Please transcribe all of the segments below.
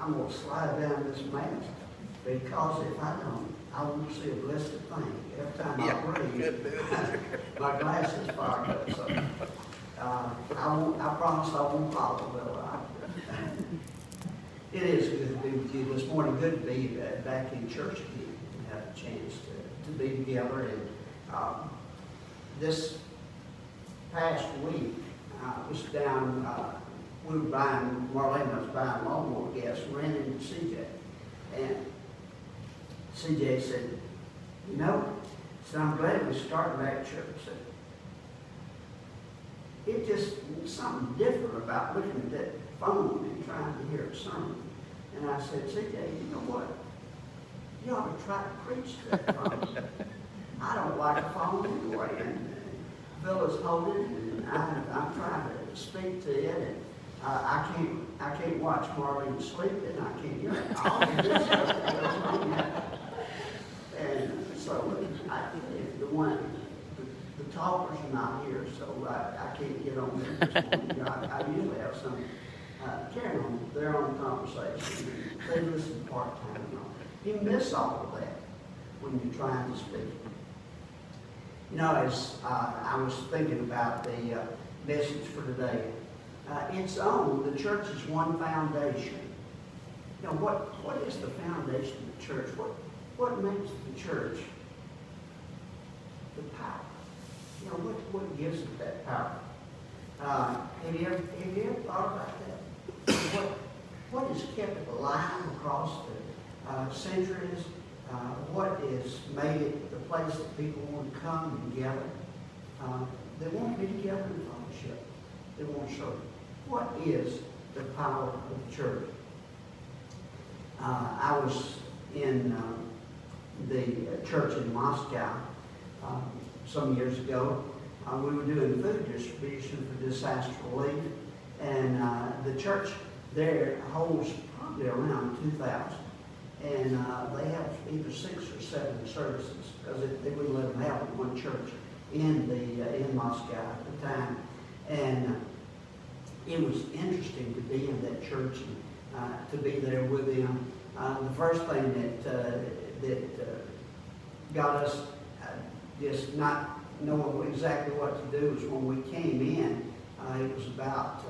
I'm going to slide down this mask, because if I don't, I won't see a blessed thing. Every time I breathe, my glasses fire up. So I promise I won't follow the line. It is good to be with you this morning. Good to be back in church again and have a chance to be together. And this past week, I was down, we were buying, Marlene was buying lawnmower gas, ran into CJ. And CJ said, you know, so I'm glad we started back church. It just, something different about looking at that phone and trying to hear a sermon. And I said, CJ, you know what? You ought to try to preach to that phone. I don't like a phone anyway. And Phyllis holding it, and I'm trying to speak to it. And I can't watch Marlene sleep, and I can't hear it. All of this stuff goes on. And so the talkers are not here, so I can't get on there this morning. I usually have some carry on their own conversation. They listen part-time and all. You miss all of that when you're trying to speak. You know, as I was thinking about the message for today, it's on the church's one foundation. You know, what is the foundation of the church? What makes the church the power? You know, what gives it that power? Have you ever thought about that? What has kept it alive across the centuries? What has made it the place that people want to come and gather? They want to be together in fellowship. They want to serve. What is the power of the church? I was in the church in Moscow some years ago. We were doing food distribution for disaster relief, and the church there holds probably around 2,000. And they have either 6 or 7 services, because they wouldn't let them have one church in Moscow at the time. And it was interesting to be in that church and to be there with them. The first thing that got us just not knowing exactly what to do was when we came in. It was about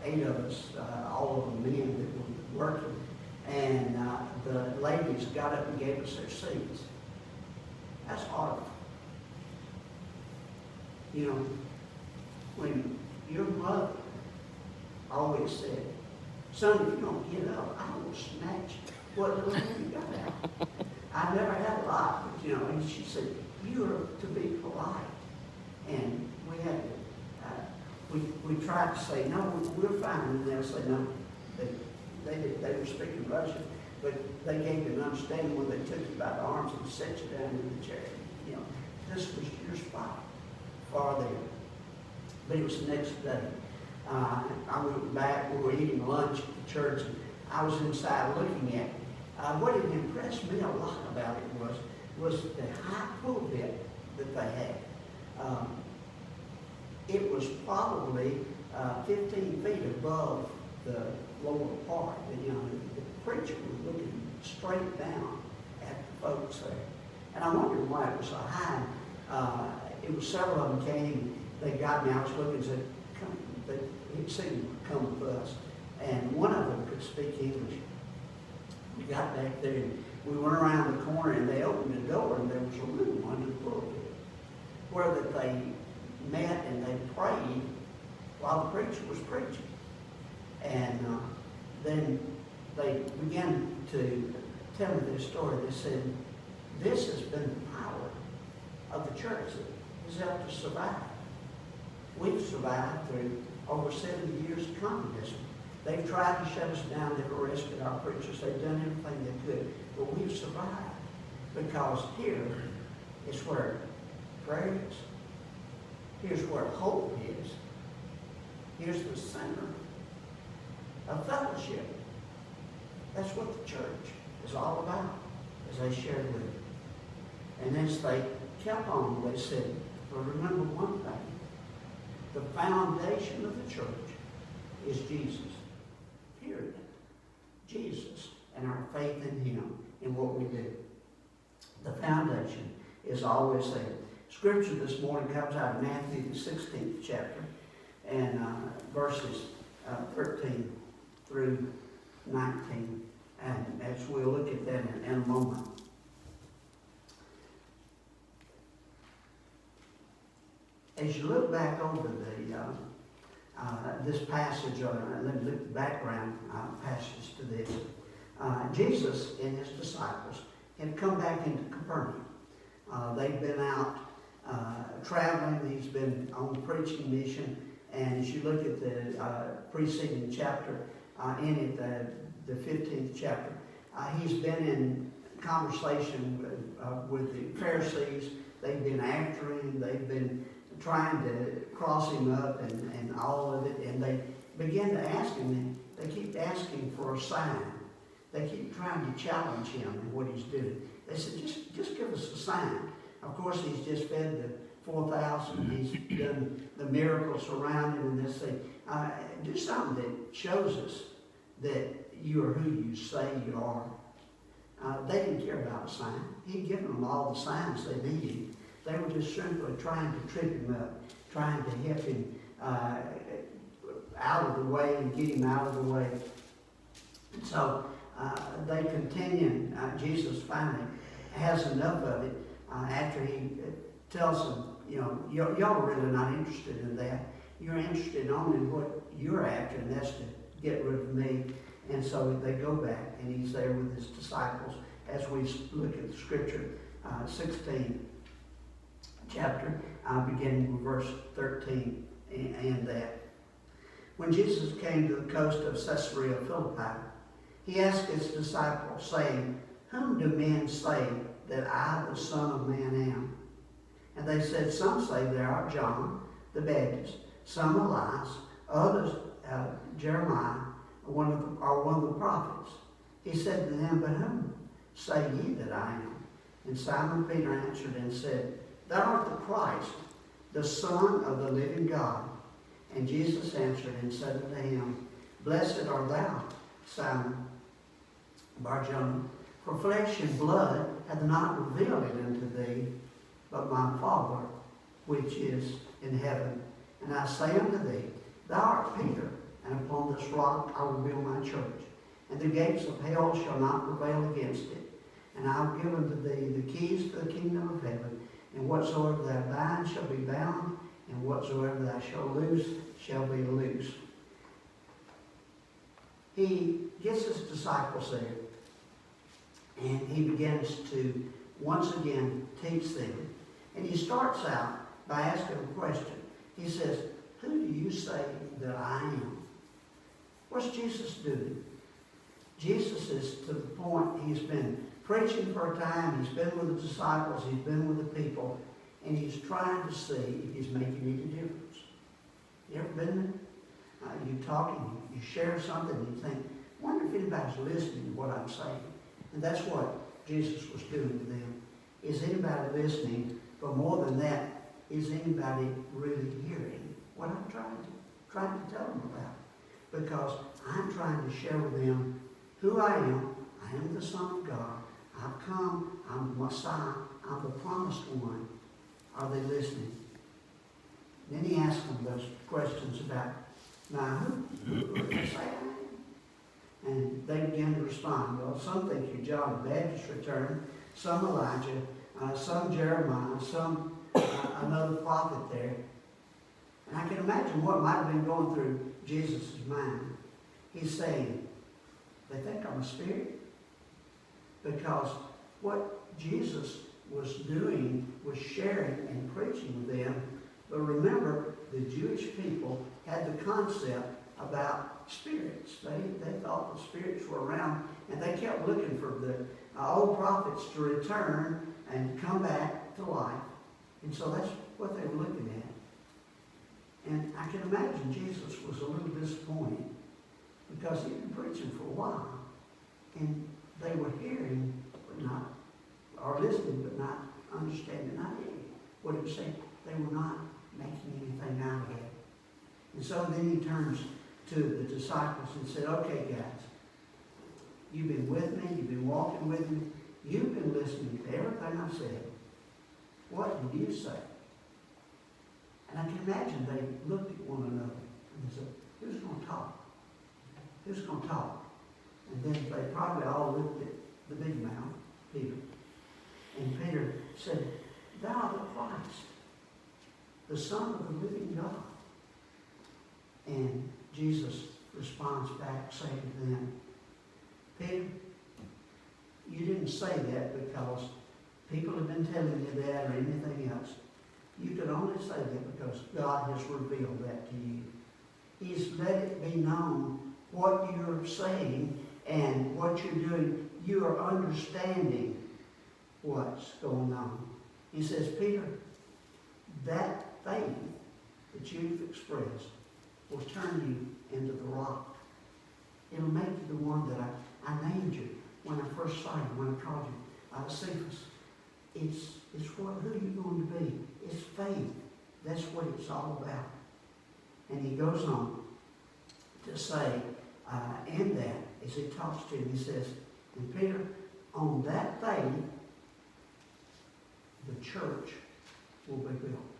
8 of us, all of them men that were working. And the ladies got up and gave us their seats. That's hard. You know, when your mother always said, son, if you don't get up, I will snatch what little you got out. I never had a lot, but, you know, and she said, you are to be polite. And we had to, we tried to say, no, we're fine. And they'll say, no, they were speaking Russian, but they gave you an understanding when they took you by the arms and set you down in the chair. You know, this was your spot, far there. But it was the next day. I went back, we were eating lunch at the church, and I was inside looking at it. What had impressed me a lot about it was the high pulpit that they had. It was probably 15 feet above the lower part. And, you know, the preacher was looking straight down at the folks there. And I wondered why it was so high. It was several of them came, they got me, I was looking and said, come, he'd seen come with us. And one of them could speak English. We got back there and we went around the corner and they opened the door and there was a room under the pulpit where that they met and they prayed while the preacher was preaching. And then they began to tell me their story. They said, this has been the power of the church that has helped us survive. We've survived through over 70 years of communism. They've tried to shut us down. They've arrested our preachers. They've done everything they could. But we've survived because here is where prayer is. Here's where hope is. Here's the center of fellowship. That's what the church is all about, as they shared with me. And as they kept on, they said, well, remember one thing. The foundation of the church is Jesus. Period. Jesus faith in Him in what we do. The foundation is always there. Scripture this morning comes out of Matthew, the 16th chapter, and verses 13 through 19. And as we'll look at that in a moment. As you look back over this passage, let me look at the background passage to this. Jesus and his disciples had come back into Capernaum. They've been out traveling. He's been on preaching mission. And as you look at the preceding chapter, in it, the 15th chapter, he's been in conversation with the Pharisees. They've been after him. They've been trying to cross him up and all of it. And they begin to ask him, they keep asking for a sign. They keep trying to challenge him in what he's doing. They said, just give us a sign. Of course, he's just fed the 4,000. He's done the miracles around him. And they say, do something that shows us that you are who you say you are. They didn't care about a sign. He'd given them all the signs they needed. They were just simply trying to trip him up, trying to help him out of the way and get him out of the way. And so they continue. Jesus finally has enough of it after he tells them, y'all are really not interested in that. You're interested only in what you're after, and that's to get rid of me. And so they go back, and he's there with his disciples as we look at the scripture, 16 chapter, beginning with verse 13 and that. When Jesus came to the coast of Caesarea Philippi, he asked his disciples, saying, whom do men say that I, the Son of Man, am? And they said, some say thou art John the Baptist, some Elias, others Jeremiah, or one of the prophets. He said to them, but whom say ye that I am? And Simon Peter answered and said, thou art the Christ, the Son of the living God. And Jesus answered and said unto him, blessed art thou, Simon Bar-Jonah, for flesh and blood hath not revealed it unto thee, but my Father which is in heaven. And I say unto thee, thou art Peter, and upon this rock I will build my church, and the gates of hell shall not prevail against it. And I will give unto thee the keys to the kingdom of heaven, and whatsoever thou bind shall be bound, and whatsoever thou shalt loose shall be loosed. He gets his disciples there, and he begins to once again teach them. And he starts out by asking a question. He says, who do you say that I am? What's Jesus doing? Jesus is to the point, he's been preaching for a time, he's been with the disciples, he's been with the people, and he's trying to see if he's making any difference. You ever been there? You talking, you share something, and you think, wonder if anybody's listening to what I'm saying. And that's what Jesus was doing to them. Is anybody listening? But more than that, is anybody really hearing what I'm trying to tell them about? Because I'm trying to share with them who I am. I am the Son of God. I've come. I'm the Messiah. I'm the promised one. Are they listening? Then he asked them those questions about, now who do they say I am? And they began to respond. Well, some think you're John the Baptist returned, some Elijah, some Jeremiah, some another prophet there. And I can imagine what might have been going through Jesus' mind. He's saying, they think I'm a spirit. Because what Jesus was doing was sharing and preaching with them. But remember, the Jewish people had the concept about spirits. They thought the spirits were around, and they kept looking for the old prophets to return and come back to life. And so that's what they were looking at. And I can imagine Jesus was a little disappointed because he'd been preaching for a while. And they were hearing, but not, or listening, but not understanding, not hearing what he was saying. They were not making anything out of it. And so then he turns to the disciples and said, okay, guys, You've been with me. You've been walking with me. You've been listening to everything I've said. What did you say? And I can imagine they looked at one another and they said, who's going to talk? Who's going to talk? And then they probably all looked at the big mouth, Peter. And Peter said, thou art the Christ, the Son of the living God. And Jesus responds back, saying to them, Peter, you didn't say that because people have been telling you that or anything else. You could only say that because God has revealed that to you. He's let it be known what you're saying and what you're doing. You are understanding what's going on. He says, Peter, that faith that you've expressed will turn you into the rock. It'll make you the one that I named you when I first saw you, when I called you Cephas. It's who you're going to be. It's faith. That's what it's all about. And he goes on to say, in that, as he talks to him, he says, and Peter, on that faith, the church will be built.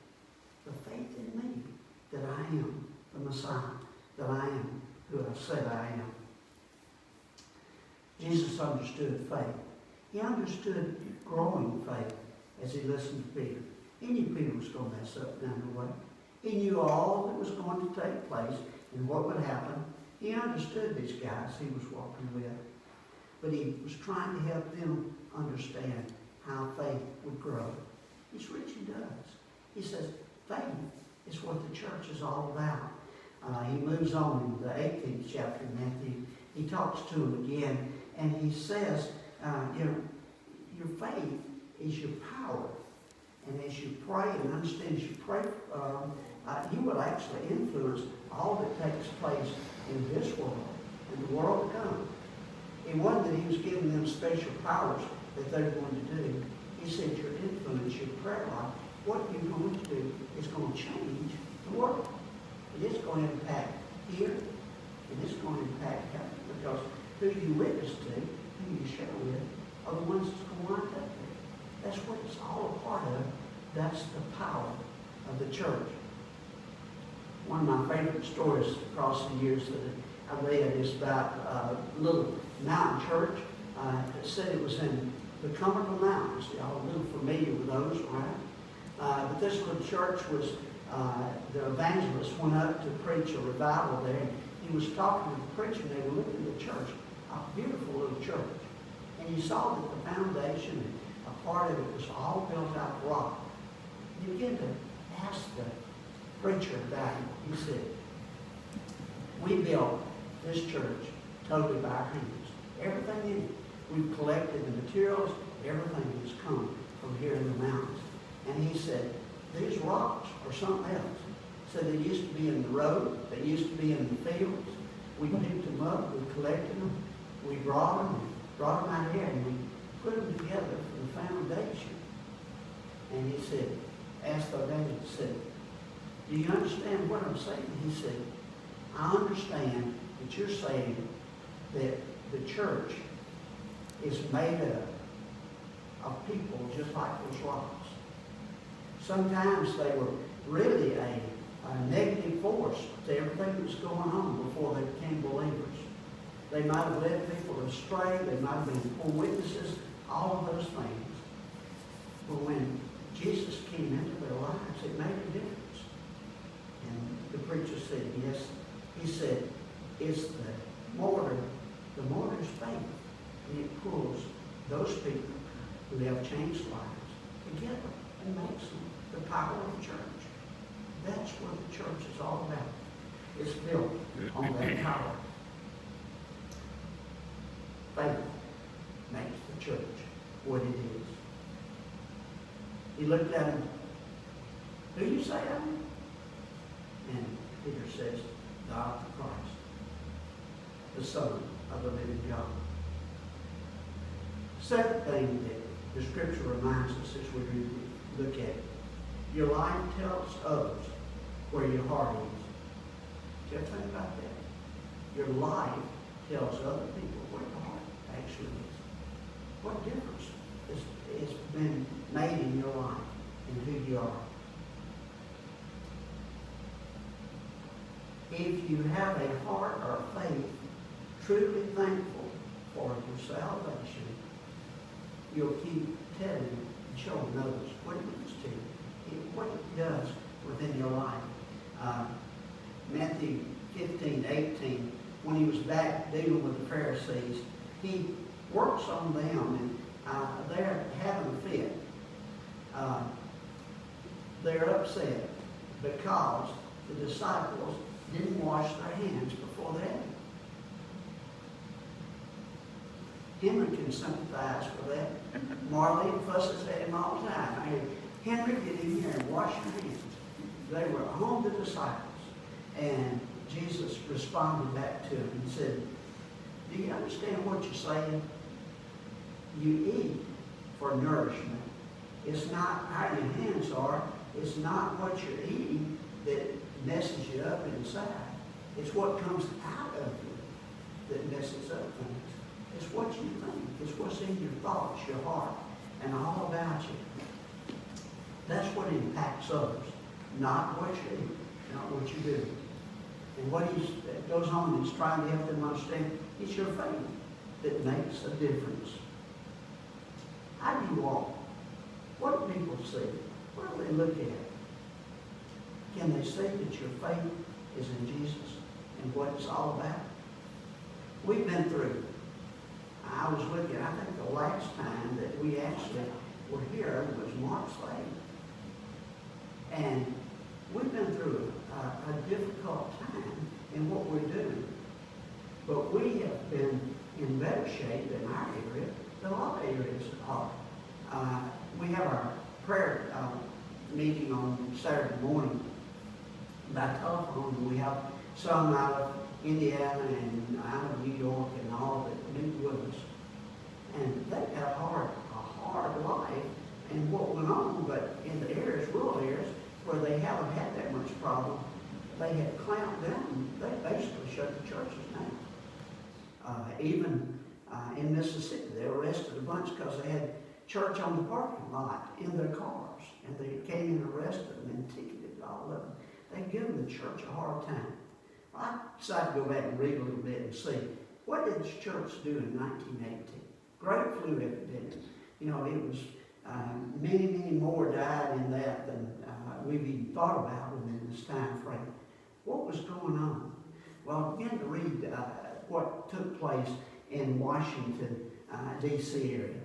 The faith in me, that I am the Messiah, that I am who I said I am. Jesus understood faith. He understood growing faith as he listened to Peter. He knew Peter was going to mess up down the way. He knew all that was going to take place and what would happen. He understood these guys he was walking with. But he was trying to help them understand how faith would grow. Which Richie does. He says, faith is what the church is all about. He moves on in the 18th chapter of Matthew. He talks to them again, and he says, your faith is your power. And as you pray and understand, as you pray, you will actually influence all that takes place in this world and the world to come. It wasn't that he was giving them special powers that they were going to do. He said your influence, your prayer life, what you're going to do is going to change the world. It is going to impact here. It is going to impact heaven, because who you witness to, who you share with, are the ones that's going to wind up there. That's what it's all a part of. That's the power of the church. One of my favorite stories across the years that I read is about a little mountain church. It said it was in the Cumberland Mountains. Y'all are a little familiar with those, right? But this little church was, the evangelist went up to preach a revival there. He was talking to the preacher, and they were looking at the church, a beautiful little church. And he saw that the foundation and a part of it was all built out of rock. He began to ask the preacher about it. He said, we built this church totally by our hands. Everything in it. We've collected the materials. Everything has come from here in the mountains. And he said, these rocks are something else. So they used to be in the road. They used to be in the fields. We picked them up. We collected them. We brought them out here, and we put them together for the foundation. And he said, asked the evangelist, said, do you understand what I'm saying? He said, I understand that you're saying that the church is made up of people just like those rocks. Sometimes they were really a negative force to everything that was going on before they became believers. They might have led people astray. They might have been poor witnesses, all of those things. But when Jesus came into their lives, it made a difference. And the preacher said, yes. He said, it's the mortar's faith. And it pulls those people who have changed lives together and makes them the power of the church. That's what the church is all about. It's built on that power. Faith makes the church what it is. He looked at him. Who do you say I am? And Peter says, God the Christ, the Son of the living God. Second thing that the Scripture reminds us as we look at it, your life tells others where your heart is. Do you ever think about that? Your life tells other people where your heart is. actually is. What difference has been made in your life and who you are? If you have a heart or faith truly thankful for your salvation, you'll keep telling and showing others what it means to you, what it does within your life. Matthew 15:18, when he was back dealing with the Pharisees, he works on them, and they're having a fit. They're upset because the disciples didn't wash their hands before they ate. Henry can sympathize with that. Marlene fusses at him all the time. Hey, Henry, get in here and wash your hands. They were home, the disciples. And Jesus responded back to him and said, do you understand what you're saying? You eat for nourishment. It's not how your hands are. It's not what you're eating that messes you up inside. It's what comes out of you that messes up things. It's what you think. It's what's in your thoughts, your heart, and all about you. That's what impacts others, not what you eat, not what you do. And what he goes on and he's trying to help them understand, it's your faith that makes a difference. How do you walk? What do people see? What do they look at? Can they see that your faith is in Jesus and what it's all about? We've been through. I was looking, I think the last time that we actually were here was March 8th. And we've been through a difficult time in what we're doing. But we have been in better shape in our area than a lot of areas are. We have our prayer meeting on Saturday morning by telephone. We have some out of Indiana and out of New York and all that meet with us. And they've had a hard life and what went on, but in the areas, rural areas, where they haven't had that much problem, they had clamped down. They basically shut the churches down. Even in Mississippi, they arrested a bunch because they had church on the parking lot in their cars. And they came and arrested them and ticketed all of them. They given the church a hard time. I decided to go back and read a little bit and see, what did this church do in 1918? Great flu epidemic. You know, it was many more died in that than we've even thought about within this time frame. What was going on? Well, I began to read what took place in Washington, D.C. area.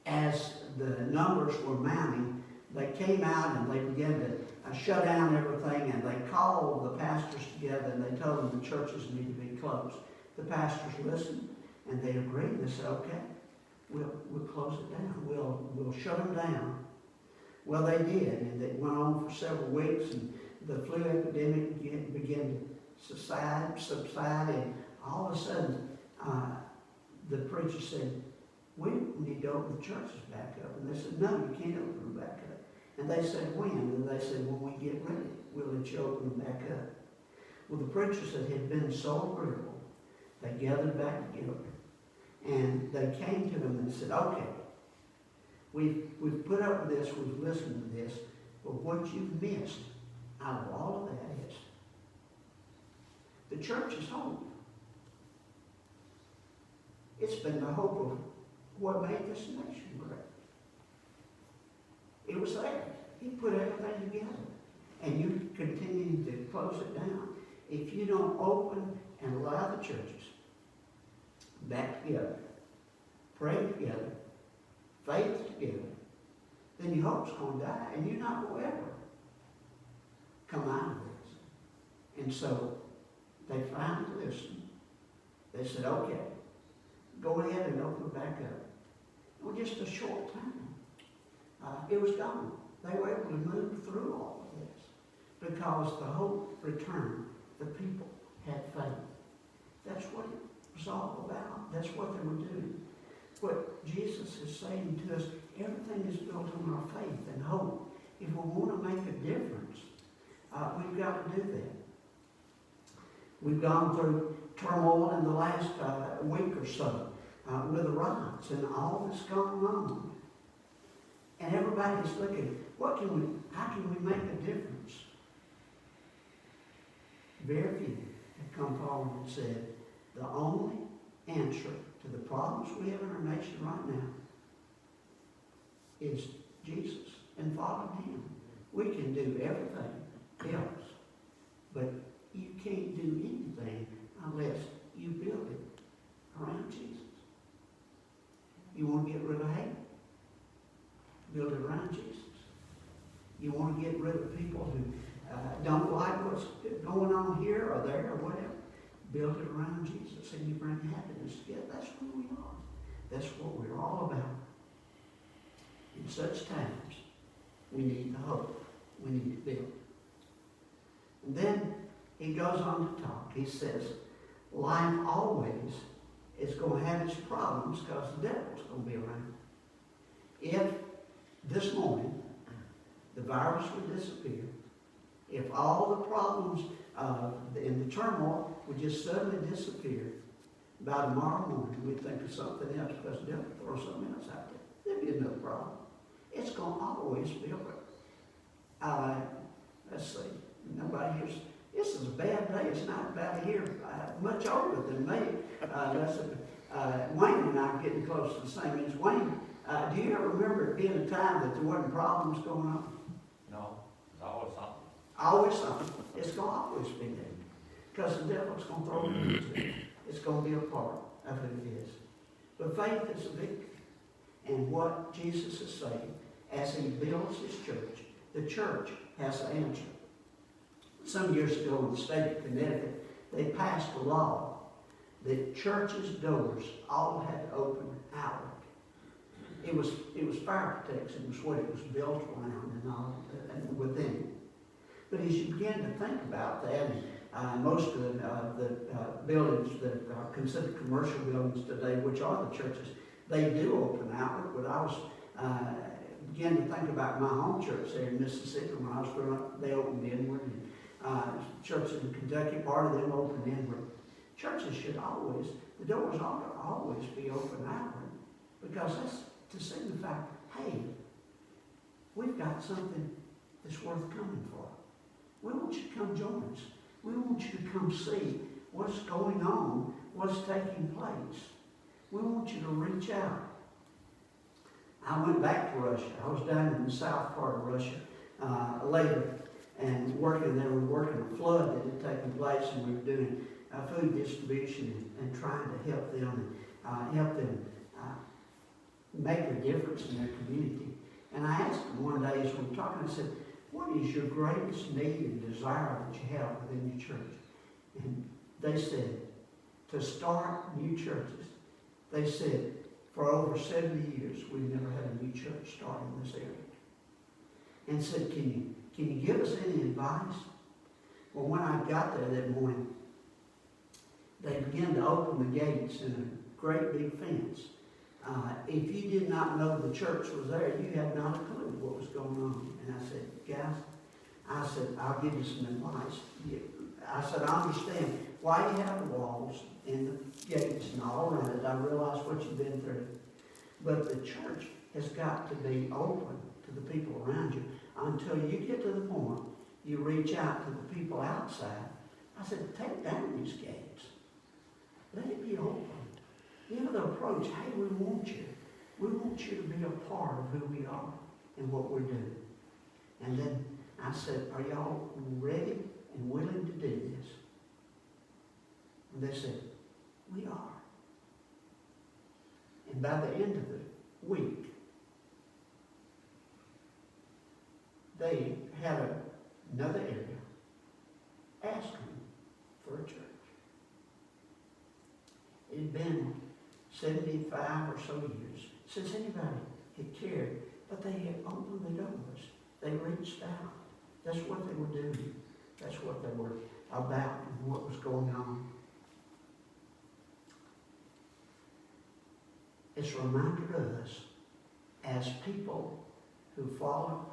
As the numbers were mounting, they came out and they began to shut down everything, and they called the pastors together and they told them the churches need to be closed. The pastors listened and they agreed. They said, okay, we'll close it down. We'll shut them down. Well, they did, and it went on for several weeks, and the flu epidemic began to subside, and all of a sudden, the preacher said, we need to open the churches back up. And they said, no, you can't open them back up. And they said, when? And they said, when we get ready, we'll let you open them back up. Well, the preachers that had been so agreeable, they gathered back together, and they came to him and said, okay, we've put up with this, we've listened to this, but what you've missed out of all of that is the church's hope. It's been the hope of what made this nation great. It was there. He put everything together. And you continue to close it down. If you don't open and allow the churches back together, pray together, faith together, then your hope's going to die, and you're not going to ever come out of this. And so they finally listened. They said, okay, go ahead and open it back up. Well, just a short time. It was gone. They were able to move through all of this because the hope returned. The people had faith. That's what it was all about. That's what they were doing. What Jesus is saying to us, everything is built on our faith and hope. If we want to make a difference, we've got to do that. We've gone through turmoil in the last week or so with the riots and all that's going on. And everybody's looking, how can we make a difference? Very few have come forward and said, the only answer to the problems we have in our nation right now is Jesus and following Him. We can do everything else, but you can't do anything unless you build it around Jesus. You want to get rid of hate? Build it around Jesus. You want to get rid of people who don't like what's going on here or there or whatever? Build it around Jesus and you bring happiness together. That's who we are. That's what we're all about. In such times, we need the hope. We need to build. And then he goes on to talk. He says, life always is going to have its problems because the devil's going to be around. If this morning the virus would disappear, if all the problems in the turmoil would just suddenly disappear, by tomorrow morning we'd think of something else because the devil would throw something else out there. There'd be another problem. It's going to always be around. Let's see. Nobody here's. This is a bad day. It's not about here much older than me. Wayne and I are getting close to the same age. Wayne, do you ever remember it being a time that there wasn't problems going on? No, there's always something. Always something. It's going to always be there. Because the devil's going to throw it into it. It's going to be a part of who it is. But faith is a victory. And what Jesus is saying, as he builds his church, the church has an answer. Some years ago in the state of Connecticut, they passed a law that churches' doors all had to open outward. It was fire protection, was what it was built around and all and within it. But as you begin to think about that, most of the buildings that are considered commercial buildings today, which are the churches, they do open outward. But I was beginning to think about my home church there in Mississippi when I was growing up. They opened inward. And churches in Kentucky, part of them opened inward. Churches should always, the doors ought to always be open outward, because that's to signify, hey, we've got something that's worth coming for. We want you to come join us. We want you to come see what's going on, what's taking place. We want you to reach out. I went back to Russia. I was down in the south part of Russia later and working there. We were working a flood that had taken place, and we were doing food distribution and trying to help them make a difference in their community. And I asked them one day as we were talking, I said, what is your greatest need and desire that you have within your church? And they said, to start new churches. They said, for over 70 years, we've never had a new church start in this area. And said, can you give us any advice? Well, when I got there that morning, they began to open the gates in a great big fence. If you did not know the church was there, you had not a clue what was going on. And I said, guys, I'll give you some advice. I said, I understand why you have the walls and the gates and all around it. I realize what you've been through. But the church has got to be open to the people around you until you get to the point you reach out to the people outside. I said, take down these gates. Let it be open. Give the approach, hey, we want you. We want you to be a part of who we are and what we're doing. And then I said, are y'all ready and willing to do this? And they said, we are. And by the end of the week, they had another area asking for a church. It had been 75 or so years since anybody had cared, but they had opened the doors. They reached out. That's what they were doing. That's what they were about and what was going on. It's a reminder to us as people who follow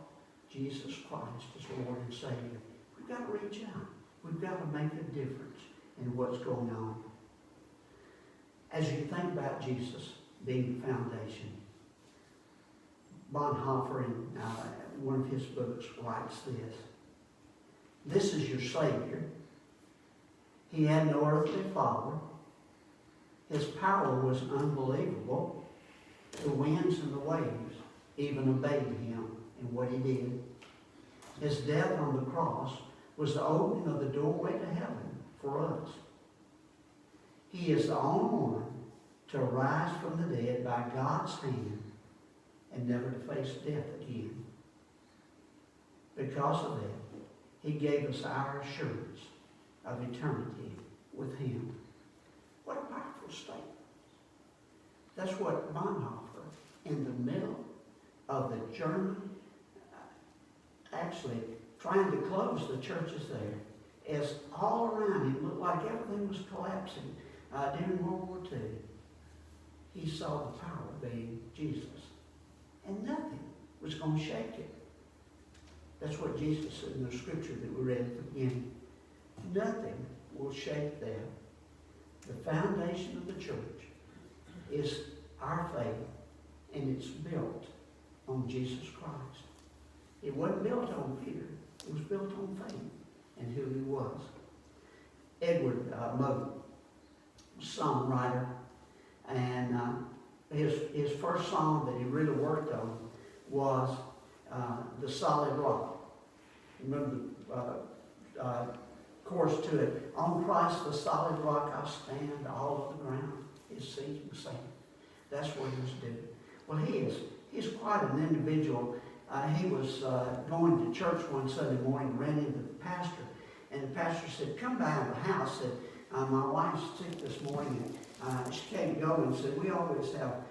Jesus Christ as Lord and Savior. We've got to reach out. We've got to make a difference and what's going on. As you think about Jesus being the foundation, Bonhoeffer in one of his books writes this: "This is your Savior. He had no earthly father. His power was unbelievable. The winds and the waves even obeyed him in what he did. His death on the cross was the opening of the doorway to heaven for us. He is the only one to rise from the dead by God's hand and never to face death again. Because of that, he gave us our assurance of eternity with him." What a powerful statement. That's what Bonhoeffer, in the middle of the German, actually trying to close the churches there, as all around him looked like everything was collapsing during World War II. He saw the power being Jesus. And nothing was going to shake it. That's what Jesus said in the scripture that we read at the beginning. Nothing will shake that. The foundation of the church is our faith, and it's built on Jesus Christ. It wasn't built on fear. It was built on faith and who he was. Edward Mote, songwriter, and his first song that he really worked on was The Solid Rock. Remember the chorus to it: "On Christ the solid rock I stand, all of the ground is sinking sand." That's what he was doing. Well, he's quite an individual. He was going to church one Sunday morning, ran into the pastor, and the pastor said, "Come by the house." Said, "My wife's sick this morning, and she can't go." And said, "We always have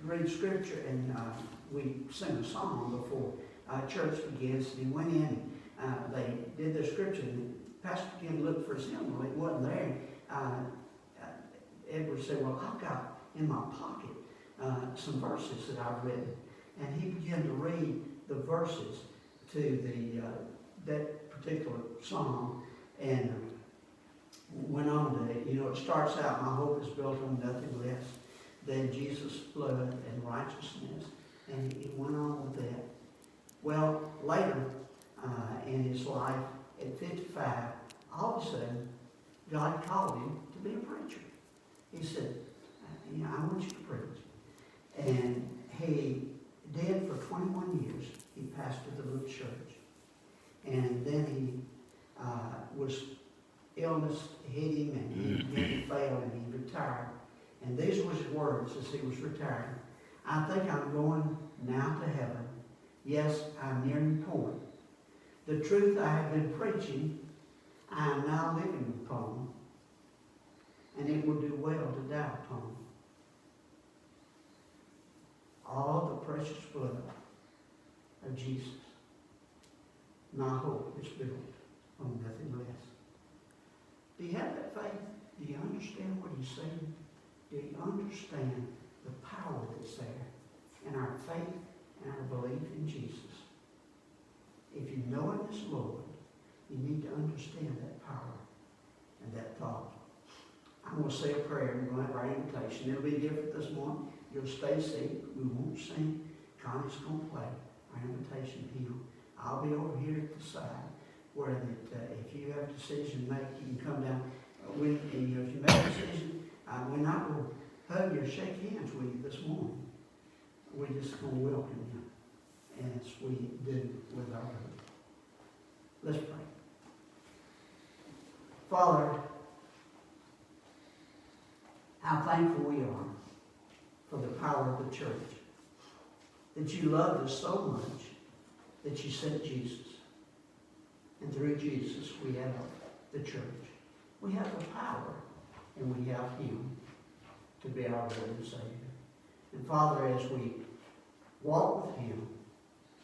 read scripture, and we sing a song before church begins." And he went in, and they did the scripture, and the pastor began to look for his hymnal. It wasn't there. Edward said, "Well, I've got in my pocket some verses that I've written." And he began to read the verses to that particular song, and went on to it. You know, it starts out, "My hope is built on nothing less than Jesus' blood and righteousness." And it went on with that. Well, later in his life, at 55, all of a sudden, God called him to be a preacher. He said, "I want you to preach." And he did for 21 years. He pastored the little church. And then he illness hit him, and he began to fail, and he retired. And these were his words as he was retiring: "I think I'm going now to heaven. Yes, I'm nearing the point. The truth I have been preaching, I am now living upon, and it will do well to die upon. All the precious blood of Jesus. My hope is built on nothing less." Do you have that faith? Do you understand what he's saying? Do you understand the power that's there in our faith and our belief in Jesus? If you know him as Lord, you need to understand that power and that thought. I'm going to say a prayer, and we're going to have our invitation. It'll be different this morning. You'll stay seated. We won't sing. Connie's going to play our invitation hymn. I'll be over here at the side, where if you have a decision to make, you can come down. If you make a decision, we're not going to hug you or shake hands with you this morning. We're just going to welcome you, as we do with our hope. Let's pray. Father, how thankful we are for the power of the church, that you loved us so much that you sent Jesus. And through Jesus, we have the church. We have the power, and we have him to be our Lord and Savior. And Father, as we walk with him,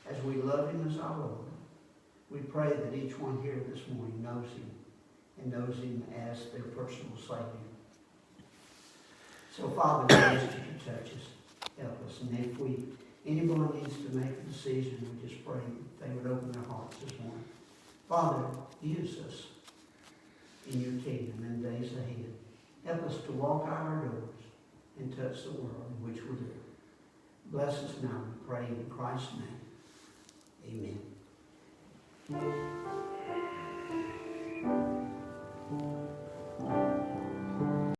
as we love him as our Lord, we pray that each one here this morning knows him, and knows him as their personal Savior. So Father, we ask you to touch us, help us. And if anyone needs to make a decision, we just pray that they would open their hearts this morning. Father, use us. in your kingdom in days ahead. Help us to walk out our doors and touch the world in which we live. Bless us now, we pray in Christ's name. Amen.